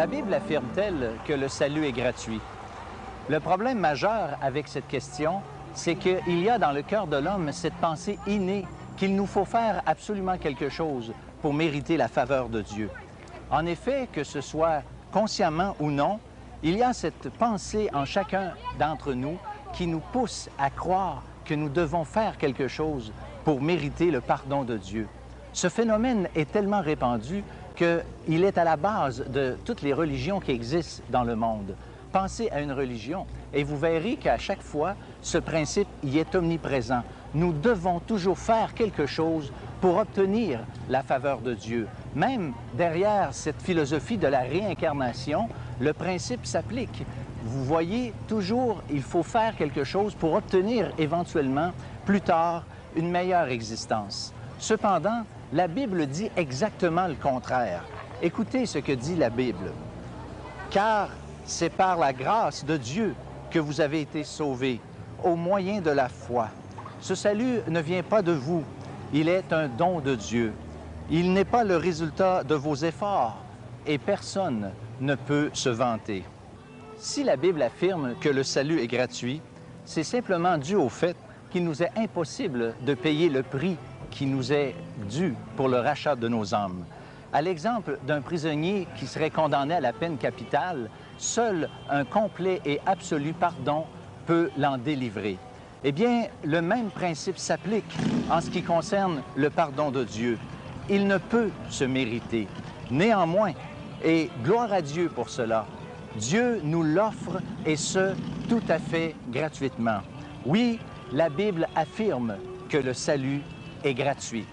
La Bible affirme-t-elle que le salut est gratuit? Le problème majeur avec cette question, c'est qu'il y a dans le cœur de l'homme cette pensée innée qu'il nous faut faire absolument quelque chose pour mériter la faveur de Dieu. En effet, que ce soit consciemment ou non, il y a cette pensée en chacun d'entre nous qui nous pousse à croire que nous devons faire quelque chose pour mériter le pardon de Dieu. Ce phénomène est tellement répandu qu'il est à la base de toutes les religions qui existent dans le monde. Pensez à une religion et vous verrez qu'à chaque fois, ce principe y est omniprésent. Nous devons toujours faire quelque chose pour obtenir la faveur de Dieu. Même derrière cette philosophie de la réincarnation, le principe s'applique. Vous voyez, toujours, il faut faire quelque chose pour obtenir éventuellement, plus tard, une meilleure existence. Cependant, la Bible dit exactement le contraire. Écoutez ce que dit la Bible. « Car c'est par la grâce de Dieu que vous avez été sauvés, au moyen de la foi. Ce salut ne vient pas de vous, il est un don de Dieu. Il n'est pas le résultat de vos efforts et personne ne peut se vanter. » Si la Bible affirme que le salut est gratuit, c'est simplement dû au fait qu'il nous est impossible de payer le prix qui nous est dû pour le rachat de nos âmes. À l'exemple d'un prisonnier qui serait condamné à la peine capitale, seul un complet et absolu pardon peut l'en délivrer. Eh bien, le même principe s'applique en ce qui concerne le pardon de Dieu. Il ne peut se mériter. Néanmoins, et gloire à Dieu pour cela, Dieu nous l'offre et ce, tout à fait gratuitement. Oui, la Bible affirme que le salut est gratuit.